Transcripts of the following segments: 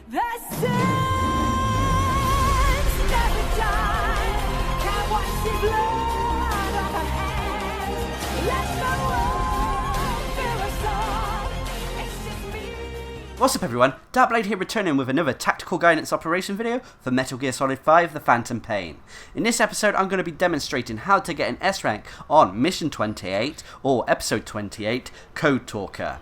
The sins never die. Can't wash the blood off our hands. Let the world fill us all. It's just me. What's up everyone, Darcblade here returning with another tactical guidance operation video for Metal Gear Solid 5 The Phantom Pain. In this episode I'm going to be demonstrating how to get an S rank on Mission 28 or Episode 28, Code Talker.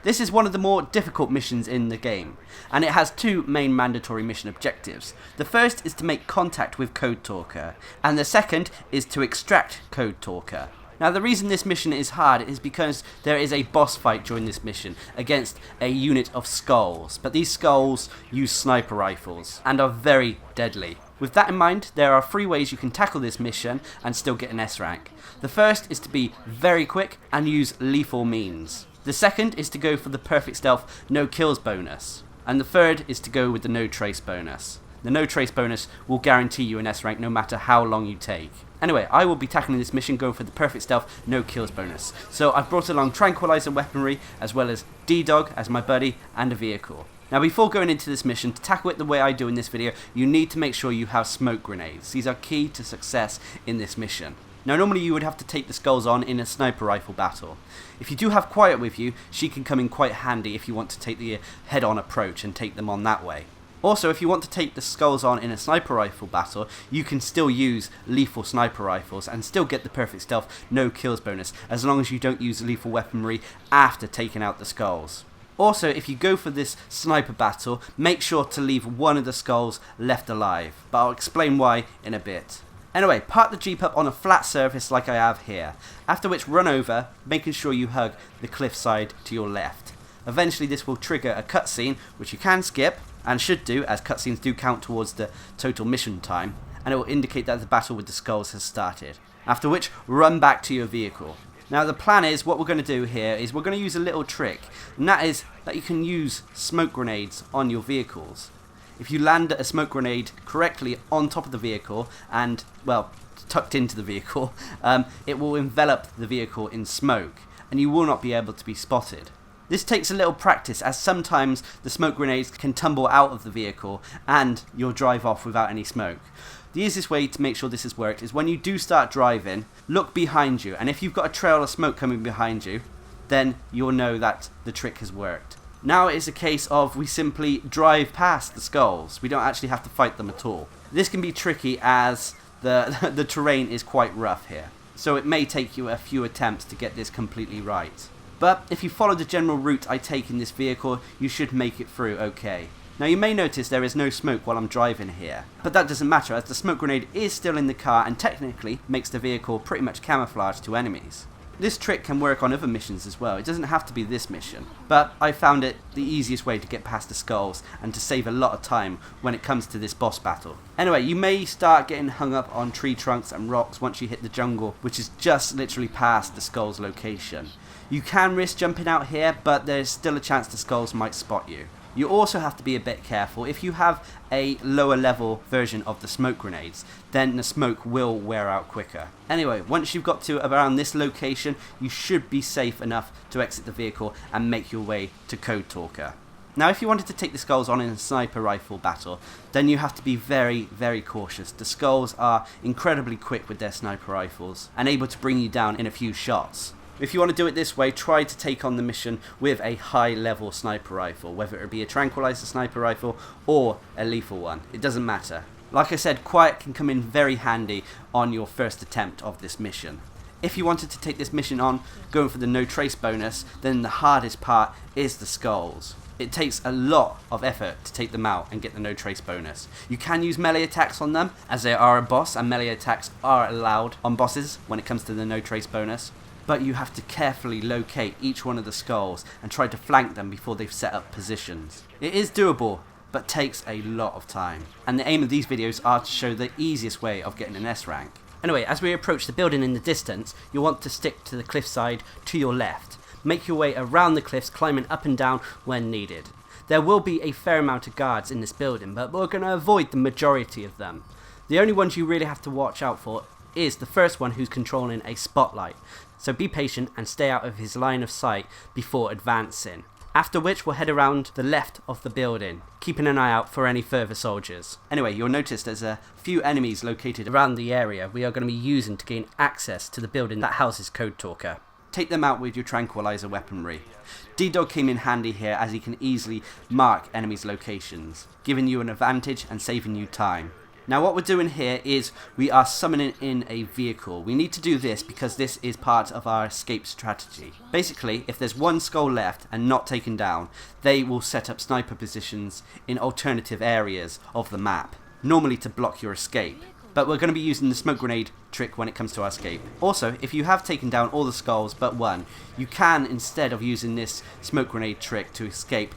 This is one of the more difficult missions in the game, and it has two main mandatory mission objectives. The first is to make contact with Code Talker, and the second is to extract Code Talker. Now the reason this mission is hard is because there is a boss fight during this mission against a unit of skulls, but these skulls use sniper rifles and are very deadly. With that in mind, there are three ways you can tackle this mission and still get an S rank. The first is to be very quick and use lethal means. The second is to go for the perfect stealth no kills bonus. And the third is to go with the no trace bonus. The no trace bonus will guarantee you an S rank no matter how long you take. Anyway, I will be tackling this mission going for the perfect stealth no kills bonus. So I've brought along tranquilizer weaponry as well as D-Dog as my buddy and a vehicle. Now before going into this mission, to tackle it the way I do in this video, you need to make sure you have smoke grenades. These are key to success in this mission. Now normally you would have to take the skulls on in a sniper rifle battle. If you do have Quiet with you, she can come in quite handy if you want to take the head-on approach and take them on that way. Also, if you want to take the skulls on in a sniper rifle battle, you can still use lethal sniper rifles and still get the perfect stealth no kills bonus, as long as you don't use lethal weaponry after taking out the skulls. Also, if you go for this sniper battle, make sure to leave one of the skulls left alive, but I'll explain why in a bit. Anyway, park the Jeep up on a flat surface like I have here, after which run over, making sure you hug the cliffside to your left. Eventually this will trigger a cutscene, which you can skip, and should do, as cutscenes do count towards the total mission time, and it will indicate that the battle with the skulls has started. After which, run back to your vehicle. Now the plan is, what we're going to do here is we're going to use a little trick, and that is that you can use smoke grenades on your vehicles. If you land a smoke grenade correctly on top of the vehicle and, well, tucked into the vehicle, it will envelop the vehicle in smoke and you will not be able to be spotted. This takes a little practice, as sometimes the smoke grenades can tumble out of the vehicle and you'll drive off without any smoke. The easiest way to make sure this has worked is when you do start driving, look behind you, and if you've got a trail of smoke coming behind you, then you'll know that the trick has worked. Now it is a case of we simply drive past the skulls. We don't actually have to fight them at all. This can be tricky as the terrain is quite rough here, so it may take you a few attempts to get this completely right. But if you follow the general route I take in this vehicle, you should make it through okay. Now you may notice there is no smoke while I'm driving here, but that doesn't matter as the smoke grenade is still in the car and technically makes the vehicle pretty much camouflage to enemies. This trick can work on other missions as well. It doesn't have to be this mission, but I found it the easiest way to get past the skulls and to save a lot of time when it comes to this boss battle. Anyway, you may start getting hung up on tree trunks and rocks once you hit the jungle, which is just literally past the skull's location. You can risk jumping out here, but there's still a chance the skulls might spot you. You also have to be a bit careful. If you have a lower level version of the smoke grenades, then the smoke will wear out quicker. Anyway, once you've got to around this location, you should be safe enough to exit the vehicle and make your way to Code Talker. Now if you wanted to take the skulls on in a sniper rifle battle, then you have to be very, very cautious. The skulls are incredibly quick with their sniper rifles and able to bring you down in a few shots. If you want to do it this way, try to take on the mission with a high level sniper rifle, whether it be a tranquilizer sniper rifle or a lethal one. It doesn't matter. Like I said, quiet can come in very handy on your first attempt of this mission. If you wanted to take this mission on going for the no trace bonus, then the hardest part is the skulls. It takes a lot of effort to take them out and get the no trace bonus. You can use melee attacks on them, as they are a boss and melee attacks are allowed on bosses when it comes to the no trace bonus. But you have to carefully locate each one of the skulls and try to flank them before they've set up positions. It is doable, but takes a lot of time. And the aim of these videos are to show the easiest way of getting an S rank. Anyway, as we approach the building in the distance, you'll want to stick to the cliffside to your left. Make your way around the cliffs, climbing up and down when needed. There will be a fair amount of guards in this building, but we're going to avoid the majority of them. The only ones you really have to watch out for is the first one who's controlling a spotlight. So be patient and stay out of his line of sight before advancing. After which we'll head around the left of the building, keeping an eye out for any further soldiers. Anyway, you'll notice there's a few enemies located around the area we are going to be using to gain access to the building that houses Code Talker. Take them out with your tranquilizer weaponry. D-Dog came in handy here as he can easily mark enemies' locations, giving you an advantage and saving you time. Now what we're doing here is we are summoning in a vehicle. We need to do this because this is part of our escape strategy. Basically, if there's one skull left and not taken down, they will set up sniper positions in alternative areas of the map, normally to block your escape. But we're going to be using the smoke grenade trick when it comes to our escape. Also, if you have taken down all the skulls but one, you can, instead of using this smoke grenade trick to escape,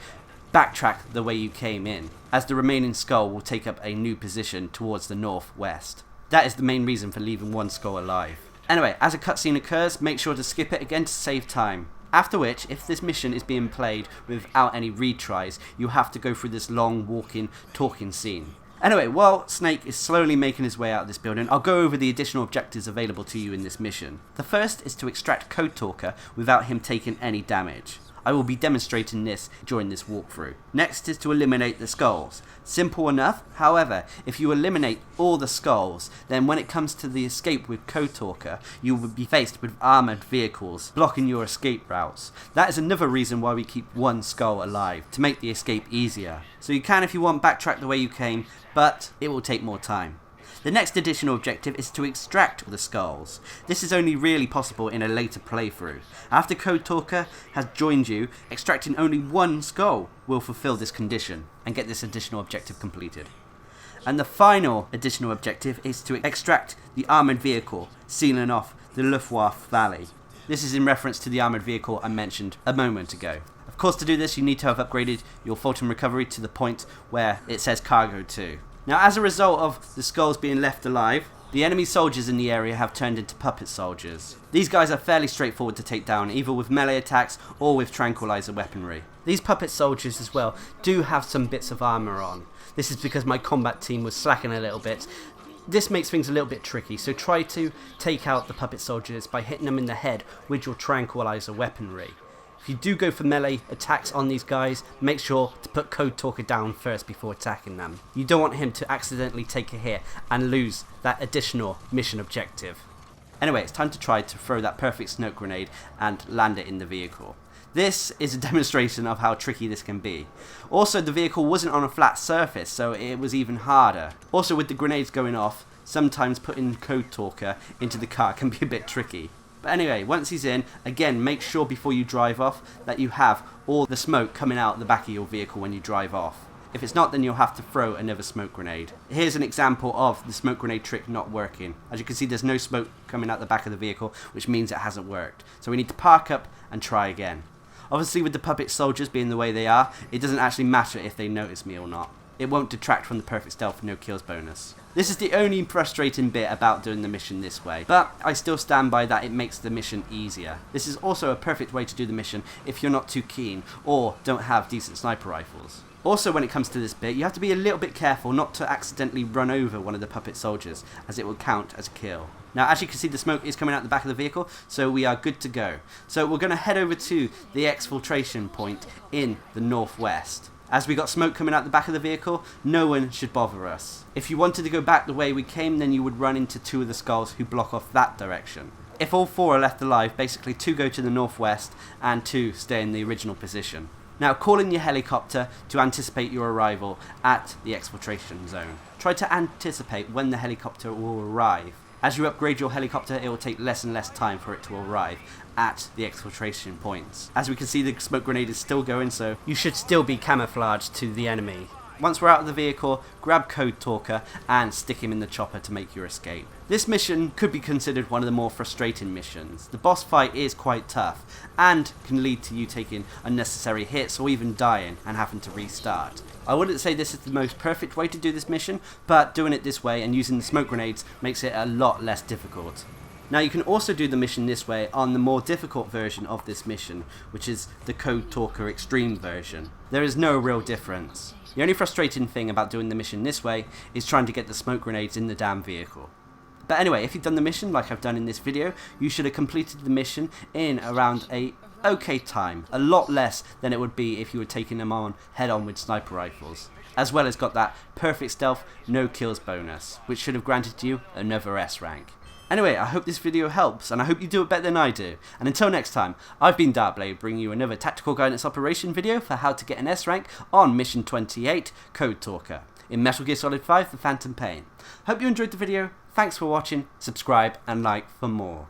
backtrack the way you came in, as the remaining skull will take up a new position towards the northwest. That is the main reason for leaving one skull alive. Anyway, as a cutscene occurs, make sure to skip it again to save time. After which, if this mission is being played without any retries, you have to go through this long walking, talking scene. Anyway, while Snake is slowly making his way out of this building, I'll go over the additional objectives available to you in this mission. The first is to extract Code Talker without him taking any damage. I will be demonstrating this during this walkthrough. Next is to eliminate the skulls. Simple enough, however, if you eliminate all the skulls, then when it comes to the escape with Code Talker, you will be faced with armoured vehicles blocking your escape routes. That is another reason why we keep one skull alive, to make the escape easier. So you can, if you want, backtrack the way you came, but it will take more time. The next additional objective is to extract the skulls. This is only really possible in a later playthrough. After Code Talker has joined you, extracting only one skull will fulfill this condition and get this additional objective completed. And the final additional objective is to extract the armoured vehicle, sealing off the Luftwaffe Valley. This is in reference to the armoured vehicle I mentioned a moment ago. Of course, to do this you need to have upgraded your Fulton recovery to the point where it says Cargo 2. Now, as a result of the skulls being left alive, the enemy soldiers in the area have turned into puppet soldiers. These guys are fairly straightforward to take down, either with melee attacks or with tranquilizer weaponry. These puppet soldiers as well do have some bits of armour on. This is because my combat team was slacking a little bit. This makes things a little bit tricky, so try to take out the puppet soldiers by hitting them in the head with your tranquilizer weaponry. If you do go for melee attacks on these guys, make sure to put Code Talker down first before attacking them. You don't want him to accidentally take a hit and lose that additional mission objective. Anyway, it's time to try to throw that perfect smoke grenade and land it in the vehicle. This is a demonstration of how tricky this can be. Also, the vehicle wasn't on a flat surface, so it was even harder. Also, with the grenades going off, sometimes putting Code Talker into the car can be a bit tricky. But anyway, once he's in, again, make sure before you drive off that you have all the smoke coming out the back of your vehicle when you drive off. If it's not, then you'll have to throw another smoke grenade. Here's an example of the smoke grenade trick not working. As you can see, there's no smoke coming out the back of the vehicle, which means it hasn't worked. So we need to park up and try again. Obviously, with the puppet soldiers being the way they are, it doesn't actually matter if they notice me or not. It won't detract from the perfect stealth no kills bonus. This is the only frustrating bit about doing the mission this way, but I still stand by that it makes the mission easier. This is also a perfect way to do the mission if you're not too keen or don't have decent sniper rifles. Also, when it comes to this bit, you have to be a little bit careful not to accidentally run over one of the puppet soldiers, as it will count as a kill. Now, as you can see, the smoke is coming out the back of the vehicle, so we are good to go. So we're going to head over to the exfiltration point in the northwest. As we got smoke coming out the back of the vehicle, no one should bother us. If you wanted to go back the way we came, then you would run into two of the skulls who block off that direction. If all four are left alive, basically 2 go to the northwest and 2 stay in the original position. Now, call in your helicopter to anticipate your arrival at the exfiltration zone. Try to anticipate when the helicopter will arrive. As you upgrade your helicopter, it will take less and less time for it to arrive at the exfiltration points. As we can see, the smoke grenade is still going, so you should still be camouflaged to the enemy. Once we're out of the vehicle, grab Code Talker and stick him in the chopper to make your escape. This mission could be considered one of the more frustrating missions. The boss fight is quite tough and can lead to you taking unnecessary hits or even dying and having to restart. I wouldn't say this is the most perfect way to do this mission, but doing it this way and using the smoke grenades makes it a lot less difficult. Now, you can also do the mission this way on the more difficult version of this mission, which is the Code Talker Extreme version. There is no real difference. The only frustrating thing about doing the mission this way is trying to get the smoke grenades in the damn vehicle. But anyway, if you've done the mission like I've done in this video, you should have completed the mission in around a okay time, a lot less than it would be if you were taking them on head on with sniper rifles. As well as got that perfect stealth, no kills bonus, which should have granted you another S rank. Anyway, I hope this video helps, and I hope you do it better than I do. And until next time, I've been Darcblade, bringing you another tactical guidance operation video for how to get an S rank on Mission 28, Code Talker, in Metal Gear Solid 5, The Phantom Pain. Hope you enjoyed the video, thanks for watching, subscribe and like for more.